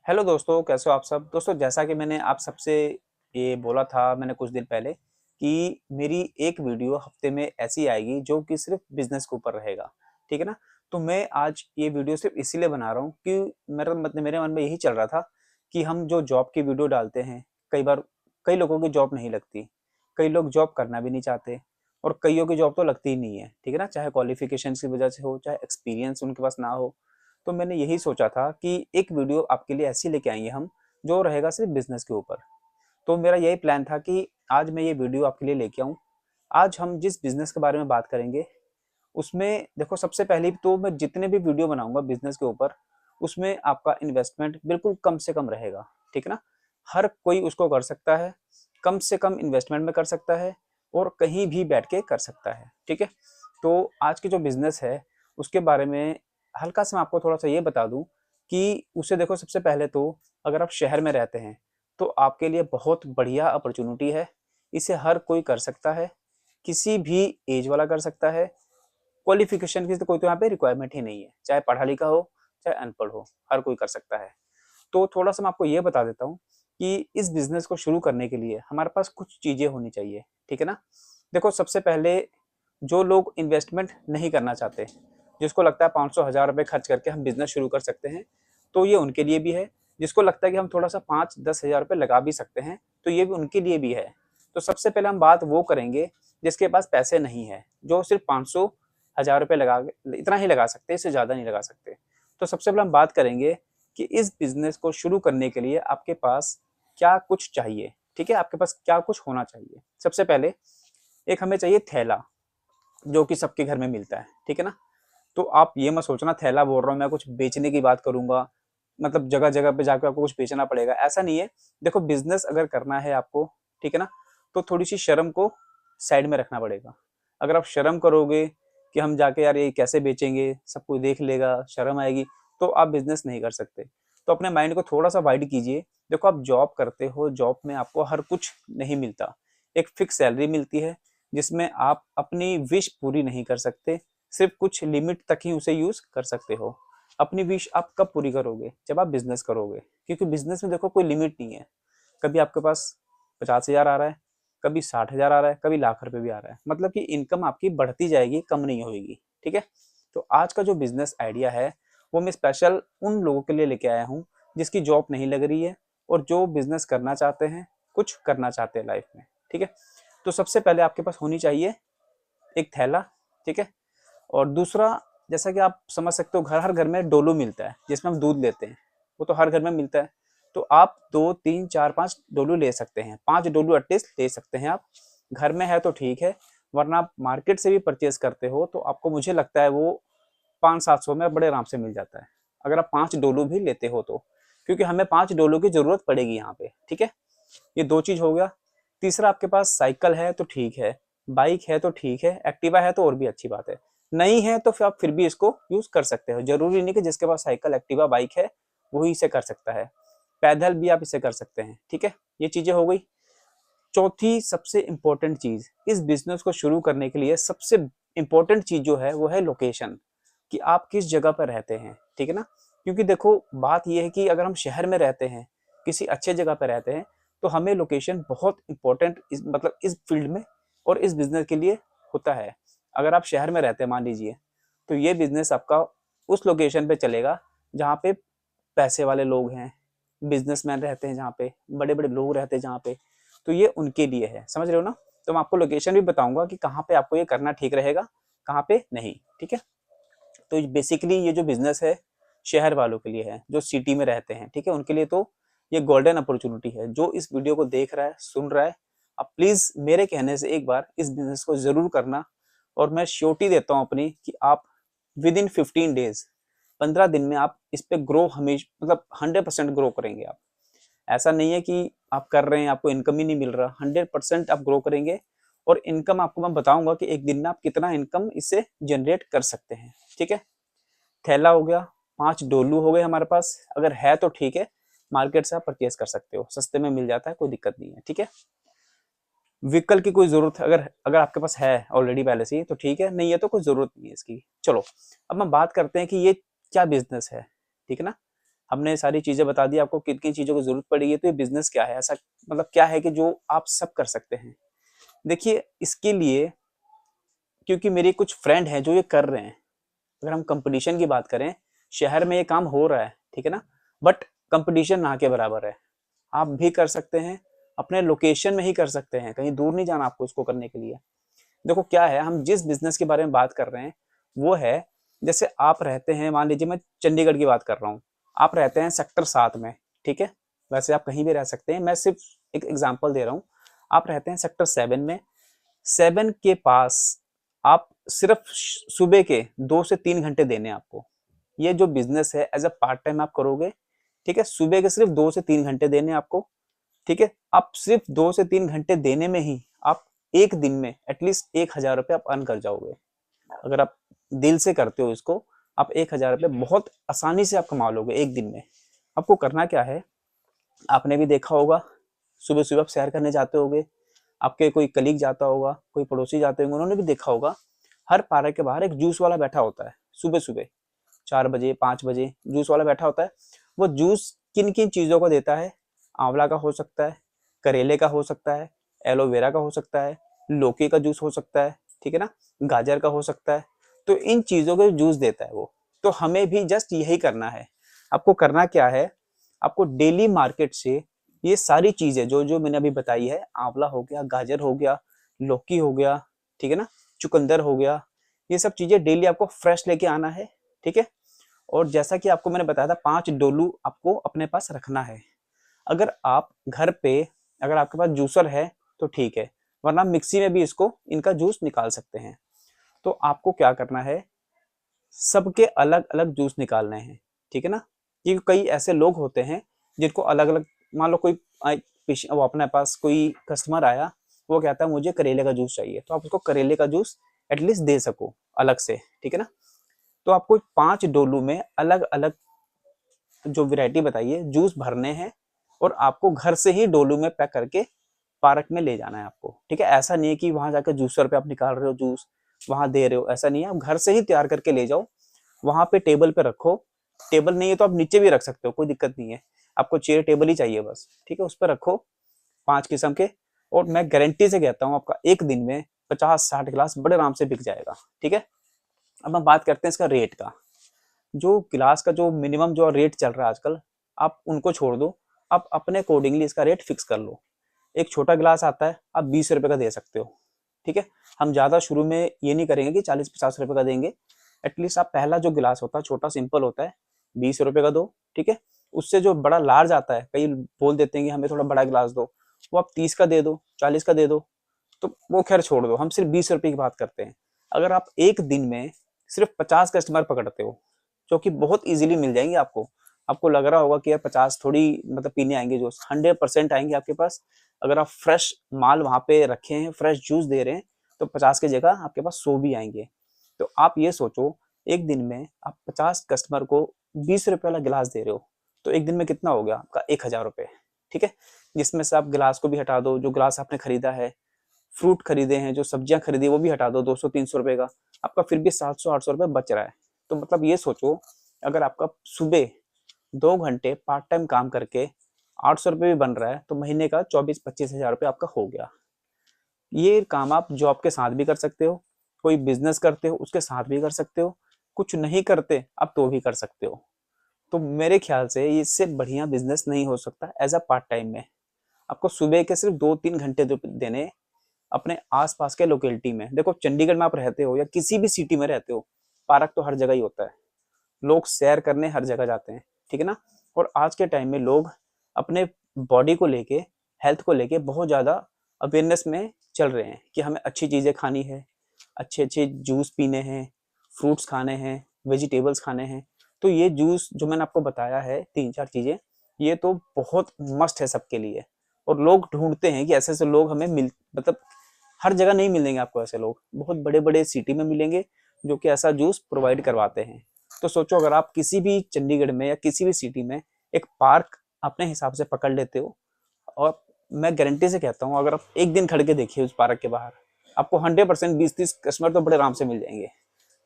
Hello दोस्तों, कैसे हो आप सब? दोस्तों, जैसा कि मैंने आप सबसे ये बोला था मैंने कुछ दिन पहले कि मेरी एक वीडियो हफ्ते में ऐसी आएगी जो कि सिर्फ बिजनेस के ऊपर रहेगा, ठीक है ना? तो मैं आज ये वीडियो सिर्फ इसीलिए बना रहा हूँ कि मेरे मन में यही चल रहा था कि हम जो जॉब की वीडियो डालते हैं, कई बार कई लोगों की जॉब नहीं लगती, कई लोग जॉब करना भी नहीं चाहते और कईयों की जॉब तो लगती ही नहीं है, ठीक है ना? चाहे क्वालिफिकेशन की वजह से हो, चाहे एक्सपीरियंस उनके पास ना हो। तो मैंने यही सोचा था कि एक वीडियो आपके लिए ऐसी लेके आएंगे हम, जो रहेगा सिर्फ बिजनेस के ऊपर। तो मेरा यही प्लान था कि आज मैं ये वीडियो आपके लिए लेके आऊँ। आज हम जिस बिजनेस के बारे में बात करेंगे, उसमें देखो, सबसे पहले तो मैं जितने भी वीडियो बनाऊंगा बिजनेस के ऊपर, उसमें आपका इन्वेस्टमेंट बिल्कुल कम से कम रहेगा, ठीक है ना? हर कोई उसको कर सकता है, कम से कम इन्वेस्टमेंट में कर सकता है और कहीं भी बैठ के कर सकता है, ठीक है? तो आज की जो बिजनेस है, उसके बारे में हल्का सा मैं आपको थोड़ा सा ये बता दूं कि उसे देखो, सबसे पहले तो अगर आप शहर में रहते हैं तो आपके लिए बहुत बढ़िया अपॉर्चुनिटी है। इसे हर कोई कर सकता है, किसी भी एज वाला कर सकता है। क्वालिफिकेशन की तो कोई तो यहाँ पे रिक्वायरमेंट ही नहीं है, चाहे पढ़ा लिखा हो चाहे अनपढ़ हो, हर कोई कर सकता है। तो थोड़ा सा मैं आपको ये बता देता हूँ कि इस बिजनेस को शुरू करने के लिए हमारे पास कुछ चीजें होनी चाहिए, ठीक है ना? देखो, सबसे पहले जो लोग इन्वेस्टमेंट नहीं करना चाहते, जिसको लगता है 500 हज़ार रुपये खर्च करके हम बिजनेस शुरू कर सकते हैं, तो ये उनके लिए भी है। जिसको लगता है कि हम थोड़ा सा 5-10 हज़ार रुपये लगा भी सकते हैं, तो ये भी उनके लिए भी है। तो सबसे पहले हम बात वो करेंगे जिसके पास पैसे नहीं है, जो सिर्फ 500 हज़ार रुपये लगा, इतना ही लगा सकते हैं, इससे ज़्यादा नहीं लगा सकते। तो सबसे पहले हम बात करेंगे कि इस बिजनेस को शुरू करने के लिए आपके पास क्या कुछ चाहिए, ठीक है? आपके पास क्या कुछ होना चाहिए। सबसे पहले एक हमें चाहिए थैला, जो कि सबके घर में मिलता है, ठीक है ना? तो आप ये मत सोचना थैला बोल रहा हूँ मैं कुछ बेचने की बात करूंगा, मतलब जगह जगह पे जाकर आपको कुछ बेचना पड़ेगा, ऐसा नहीं है। देखो, बिजनेस अगर करना है आपको, ठीक है ना, तो थोड़ी सी शर्म को साइड में रखना पड़ेगा। अगर आप शर्म करोगे कि हम जाके यार ये कैसे बेचेंगे, सब कोई देख लेगा, शर्म आएगी, तो आप बिजनेस नहीं कर सकते। तो अपने माइंड को थोड़ा सा वाइड कीजिए। देखो, आप जॉब करते हो, जॉब में आपको हर कुछ नहीं मिलता। एक फिक्स सैलरी मिलती है जिसमें आप अपनी विश पूरी नहीं कर सकते, सिर्फ कुछ लिमिट तक ही उसे यूज कर सकते हो। अपनी विश आप कब पूरी करोगे? जब आप बिजनेस करोगे, क्योंकि बिजनेस में देखो कोई लिमिट नहीं है। कभी आपके पास 50 हज़ार आ रहा है, कभी 60 हज़ार आ रहा है, कभी लाख रुपए भी आ रहा है, मतलब कि इनकम आपकी बढ़ती जाएगी, कम नहीं होगी, ठीक है? तो आज का जो बिजनेस आइडिया है, वो मैं स्पेशल उन लोगों के लिए लेके आया हूँ जिसकी जॉब नहीं लग रही है और जो बिजनेस करना चाहते हैं, कुछ करना चाहते हैं लाइफ में, ठीक है? तो सबसे पहले आपके पास होनी चाहिए एक थैला, ठीक है? और दूसरा, जैसा कि आप समझ सकते हो, घर हर घर में डोलू मिलता है जिसमें हम दूध लेते हैं, वो तो हर घर में मिलता है। तो आप 2 3 4 5 डोलू ले सकते हैं, 5 डोलू एटलीस्ट ले सकते हैं आप। घर में है तो ठीक है, वरना आप मार्केट से भी परचेज करते हो तो आपको, मुझे लगता है वो 500-700 में बड़े आराम से मिल जाता है, अगर आप 5 डोलू भी लेते हो तो। क्योंकि हमें 5 डोलू की जरूरत पड़ेगी यहाँ पे, ठीक है? ये दो चीज हो गया। तीसरा, आपके पास साइकिल है तो ठीक है, बाइक है तो ठीक है, एक्टिवा है तो और भी अच्छी बात है। नहीं है तो फिर आप फिर भी इसको यूज कर सकते हो, जरूरी नहीं कि जिसके पास साइकिल एक्टिवा बाइक है वही इसे कर सकता है। पैदल भी आप इसे कर सकते हैं, ठीक है? ये चीजें हो गई। चौथी सबसे इंपॉर्टेंट चीज इस बिजनेस को शुरू करने के लिए, सबसे इंपॉर्टेंट चीज जो है वो है लोकेशन, कि आप किस जगह पर रहते हैं, ठीक है ना? क्योंकि देखो, बात यह है कि अगर हम शहर में रहते हैं, किसी अच्छे जगह पर रहते हैं, तो हमें लोकेशन बहुत इंपॉर्टेंट, मतलब इस फील्ड में और इस बिजनेस के लिए होता है। अगर आप शहर में रहते हैं, मान लीजिए, तो ये बिजनेस आपका उस लोकेशन पे चलेगा जहाँ पे पैसे वाले लोग हैं, बिजनेसमैन रहते हैं, जहाँ पे बड़े बड़े लोग रहते हैं, जहाँ पे, तो ये उनके लिए है, समझ रहे हो ना? तो मैं आपको लोकेशन भी बताऊंगा कि कहाँ पे आपको ये करना ठीक रहेगा, कहाँ पे नहीं, ठीक है? तो बेसिकली ये जो बिजनेस है, शहर वालों के लिए है, जो सिटी में रहते हैं, ठीक है? उनके लिए तो ये गोल्डन अपॉर्चुनिटी है। जो इस वीडियो को देख रहा है, सुन रहा है, आप प्लीज मेरे कहने से एक बार इस बिजनेस को जरूर करना। और मैं श्योरिटी देता हूँ अपनी कि आप विद इन 15 डेज, 15 दिन में आप इस पे ग्रो, हमेशा मतलब 100% ग्रो करेंगे आप। ऐसा नहीं है कि आप कर रहे हैं आपको इनकम ही नहीं मिल रहा, 100% आप ग्रो करेंगे। और इनकम आपको मैं बताऊंगा कि एक दिन में आप कितना इनकम इससे जनरेट कर सकते हैं, ठीक है? थैला हो गया, 5 डोलू हो गए हमारे पास, अगर है तो ठीक है, मार्केट से आप परचेज कर सकते हो, सस्ते में मिल जाता है, कोई दिक्कत नहीं है, ठीक है? व्हीकल की कोई जरूरत, अगर अगर आपके पास है ऑलरेडी पहले से ही तो ठीक है, नहीं है तो कोई जरूरत नहीं है इसकी। चलो, अब हम बात करते हैं कि ये क्या बिजनेस है, ठीक है ना? हमने सारी चीज़ें बता दी आपको किन-किन चीज़ों की ज़रूरत पड़ेगी, तो ये बिज़नेस क्या है? ऐसा मतलब क्या है कि जो आप सब कर सकते हैं? देखिए, इसके लिए क्योंकि मेरे कुछ फ्रेंड हैं जो ये कर रहे हैं। अगर हम कंपटीशन की बात करें, शहर में ये काम हो रहा है, ठीक है ना? बट कंपटीशन ना के बराबर है। आप भी कर सकते हैं, अपने लोकेशन में ही कर सकते हैं, कहीं दूर नहीं जाना आपको इसको करने के लिए। देखो क्या है, हम जिस बिज़नेस के बारे में बात कर रहे हैं, वो है जैसे आप रहते हैं, मान लीजिए मैं चंडीगढ़ की बात कर रहा हूँ। आप रहते हैं सेक्टर 7 में, ठीक है? वैसे आप कहीं भी रह सकते हैं, मैं सिर्फ एक एग्ज़ाम्पल दे रहा हूँ। आप रहते हैं सेक्टर 7 में, 7 के पास आप सिर्फ सुबह के 2 से 3 घंटे देने हैं आपको। ये जो बिज़नेस है एज़ अ पार्ट टाइम आप करोगे, ठीक है? सुबह के सिर्फ 2 से 3 घंटे देने हैं आपको, ठीक है? आप सिर्फ 2 से 3 घंटे देने में ही आप 1 दिन में एटलीस्ट ₹1000 आप अर्न कर जाओगे। अगर आप दिल से करते हो इसको, आप ₹1000 बहुत आसानी से आप कमा लोगे 1 दिन में। आपको करना क्या है, आपने भी देखा होगा, सुबह-सुबह आप सैर करने जाते होगे, आपके कोई कलीग जाता होगा, कोई पड़ोसी जाते होंगे, उन्होंने भी देखा होगा, हर पार्क के बाहर एक जूस वाला बैठा होता है, सुबह-सुबह 4 बजे, 5 बजे जूस वाला बैठा होता है। वो जूस किन-किन चीज़ों का देता है? आंवला का हो सकता है, करेले का हो सकता है, एलोवेरा का हो सकता है, लौकी का जूस हो सकता है, ठीक है ना? गाजर का हो सकता है। तो इन चीज़ों का जूस देता है वो। तो हमें भी जस्ट यही करना है। आपको करना क्या है? आपको डेली मार्केट से ये सारी चीज़ें जो-जो मैंने अभी बताई है, आंवला हो गया, गाजर हो गया, लौकी हो गया, ठीक है ना? चुकंदर हो गया, ये सब चीज़ें डेली आपको फ्रेश लेके आना है, ठीक है? और जैसा कि आपको मैंने बताया था 5 डोलू आपको अपने पास रखना है। अगर आप घर पे अगर आपके पास जूसर है तो ठीक है, वरना मिक्सी में भी इसको इनका जूस निकाल सकते हैं। तो आपको क्या करना है, सबके अलग-अलग जूस निकालने हैं, ठीक है ना? क्योंकि कई ऐसे लोग होते हैं जिनको अलग-अलग मान लो कोई वो अपने पास कोई कस्टमर आया, वो कहता है मुझे करेले का जूस चाहिए, तो आप उसको करेले का जूस एटलीस्ट दे सको अलग से, ठीक है ना? तो आपको 5 डोलू में अलग-अलग जो वैरायटी बताई है, जूस भरने हैं और आपको घर से ही डोलू में पैक करके पार्क में ले जाना है आपको, ठीक है? ऐसा नहीं है कि वहाँ जाकर जूसर पे आप निकाल रहे हो जूस, वहाँ दे रहे हो, ऐसा नहीं है। आप घर से ही तैयार करके ले जाओ, वहाँ पे टेबल पे रखो। टेबल नहीं है तो आप नीचे भी रख सकते हो, कोई दिक्कत नहीं है। आपको चेयर टेबल ही चाहिए बस, ठीक है? उस पे रखो 5 किस्म के और मैं गारंटी से कहता हूँ आपका 1 दिन में 50-60 गिलास बड़े आराम से बिक जाएगा, ठीक है? अब हम बात करते हैं इसका रेट का। जो गिलास का जो मिनिमम जो रेट चल रहा है आजकल, आप उनको छोड़ दो, आप अपने अकॉर्डिंगली इसका रेट फिक्स कर लो। एक छोटा गिलास आता है, आप ₹20 का दे सकते हो, ठीक है? हम ज़्यादा शुरू में ये नहीं करेंगे कि ₹40-50 का देंगे। एटलीस्ट आप पहला जो गिलास होता है, छोटा सिंपल होता है, ₹20 का दो, ठीक है? उससे जो बड़ा लार्ज आता है, कई बोल देते हैं कि हमें थोड़ा बड़ा गिलास दो, वो आप 30 का दे दो, 40 का दे दो, तो वो खैर छोड़ दो, हम सिर्फ ₹20 की बात करते हैं। अगर आप एक दिन में सिर्फ 50 कस्टमर पकड़ते हो, जो कि बहुत ईज़िली मिल जाएँगे आपको। आपको लग रहा होगा कि यार 50 थोड़ी मतलब पीने आएँगे जूस, 100% आएँगे आपके पास। अगर आप फ्रेश माल वहाँ पे रखे हैं, फ्रेश जूस दे रहे हैं, तो 50 की जगह आपके पास 100 भी आएँगे। तो आप ये सोचो, एक दिन में आप 50 कस्टमर को ₹20 वाला गिलास दे रहे हो, तो एक दिन में कितना हो गया आपका ₹1000, ठीक है? जिसमें से आप गिलास को भी हटा दो, जो गिलास आपने खरीदा है, फ्रूट खरीदे हैं, जो सब्जियाँ खरीदी वो भी हटा दो 200-300 का, आपका फिर भी 700-800 बच रहा है। तो मतलब ये सोचो, अगर आपका सुबह 2 घंटे पार्ट टाइम काम करके ₹800 भी बन रहा है, तो महीने का 24-25 हज़ार रुपये आपका हो गया। ये काम आप जॉब के साथ भी कर सकते हो, कोई बिज़नेस करते हो उसके साथ भी कर सकते हो, कुछ नहीं करते आप तो भी कर सकते हो। तो मेरे ख्याल से इससे बढ़िया बिज़नेस नहीं हो सकता एज़ अ पार्ट टाइम में। आपको सुबह के सिर्फ 2-3 घंटे देने अपने आस-पास के लोकेलिटी में। देखो चंडीगढ़ में आप रहते हो या किसी भी सिटी में रहते हो, पार्क तो हर जगह ही होता है। लोग सैर करने हर जगह जाते हैं, ठीक है ना? और आज के टाइम में लोग अपने बॉडी को लेके, हेल्थ को लेके बहुत ज़्यादा अवेयरनेस में चल रहे हैं कि हमें अच्छी चीज़ें खानी है, अच्छे-अच्छे जूस पीने हैं, फ्रूट्स खाने हैं, वेजिटेबल्स खाने हैं। तो ये जूस जो मैंने आपको बताया है 3-4 चीज़ें, ये तो बहुत मस्ट है सबके लिए और लोग ढूँढते हैं कि ऐसे-ऐसे लोग हमें मतलब हर जगह नहीं मिलेंगे आपको ऐसे लोग, बहुत बड़े-बड़े सिटी में मिलेंगे जो कि ऐसा जूस प्रोवाइड करवाते हैं। तो सोचो अगर आप किसी भी चंडीगढ़ में या किसी भी सिटी में एक पार्क अपने हिसाब से पकड़ लेते हो और मैं गारंटी से कहता हूँ अगर आप एक दिन खड़ के देखिए उस पार्क के बाहर, आपको 100% 20-30 कस्टमर तो बड़े आराम से मिल जाएंगे।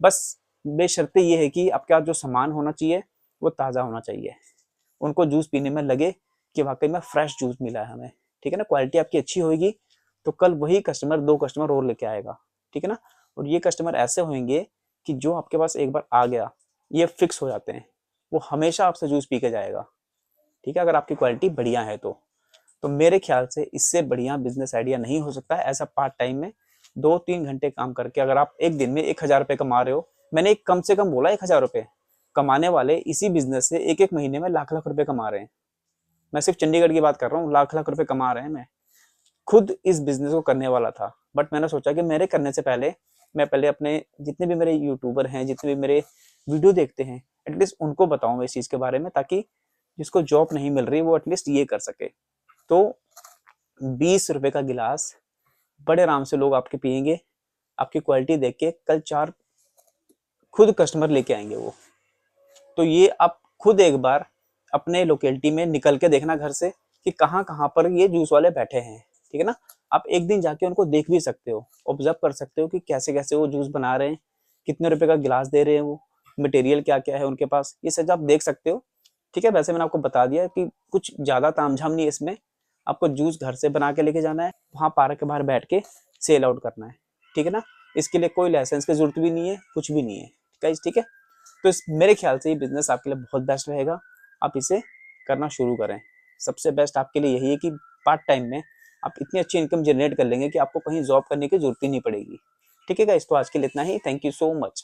बस बेशर्ते ये है कि आपका जो सामान होना चाहिए वो ताज़ा होना चाहिए। उनको जूस पीने में लगे कि वाकई में फ्रेश जूस मिला है हमें, ठीक है ना। क्वालिटी आपकी अच्छी होगी तो कल वही कस्टमर 2 कस्टमर और लेके आएगा, ठीक है ना। और ये कस्टमर ऐसे होंगे कि जो आपके पास एक बार आ गया, ये फिक्स हो जाते हैं, वो हमेशा आपसे जूस पी के जाएगा, ठीक है, अगर आपकी क्वालिटी बढ़िया है तो मेरे ख्याल से इससे बढ़िया बिजनेस आइडिया नहीं हो सकता है। ऐसा पार्ट टाइम में 2-3 घंटे काम करके अगर आप एक दिन में 1000 रुपये कमा रहे हो, मैंने एक कम से कम बोला 1000 रुपये, कमाने वाले इसी बिजनेस से एक एक महीने में लाख लाख रुपए कमा रहे हैं। मैं सिर्फ चंडीगढ़ की बात कर रहा हूँ, लाख लाख रुपए कमा रहे हैं। मैं खुद इस बिजनेस को करने वाला था, बट मैंने सोचा कि मेरे करने से पहले मैं पहले अपने जितने भी मेरे यूट्यूबर हैं, जितने भी मेरे वीडियो देखते हैं, एटलीस्ट उनको बताऊं इस चीज़ के बारे में, ताकि जिसको जॉब नहीं मिल रही वो एटलीस्ट ये कर सके। तो 20 रुपए का गिलास बड़े आराम से लोग आपके पियेंगे, आपकी क्वालिटी देख के कल 4 खुद कस्टमर लेके आएंगे वो। तो ये आप खुद एक बार अपने लोकेलिटी में निकल के देखना घर से कि कहाँ कहाँ पर ये जूस वाले बैठे हैं, ठीक है ना। आप एक दिन जाके उनको देख भी सकते हो, ऑब्जर्व कर सकते हो कि कैसे कैसे वो जूस बना रहे हैं, कितने रुपए का गिलास दे रहे हैं वो, मटेरियल क्या क्या है उनके पास, ये सब आप देख सकते हो, ठीक है। वैसे मैंने आपको बता दिया कि कुछ ज्यादा तामझाम नहीं है इसमें, आपको जूस घर से बना के लेके जाना है, वहाँ पार्क के बाहर बैठ के सेल आउट करना है, ठीक है ना। इसके लिए कोई लाइसेंस की जरूरत भी नहीं है, कुछ भी नहीं है, ठीक है। तो इस मेरे ख्याल से ये बिजनेस आपके लिए बहुत बेस्ट रहेगा, आप इसे करना शुरू करें। सबसे बेस्ट आपके लिए यही है कि पार्ट टाइम में आप इतनी अच्छी इनकम जनरेट कर लेंगे कि आपको कहीं जॉब करने की जरूरत ही नहीं पड़ेगी, ठीक है गाइस। तो आज के लिए इतना ही, थैंक यू सो मच।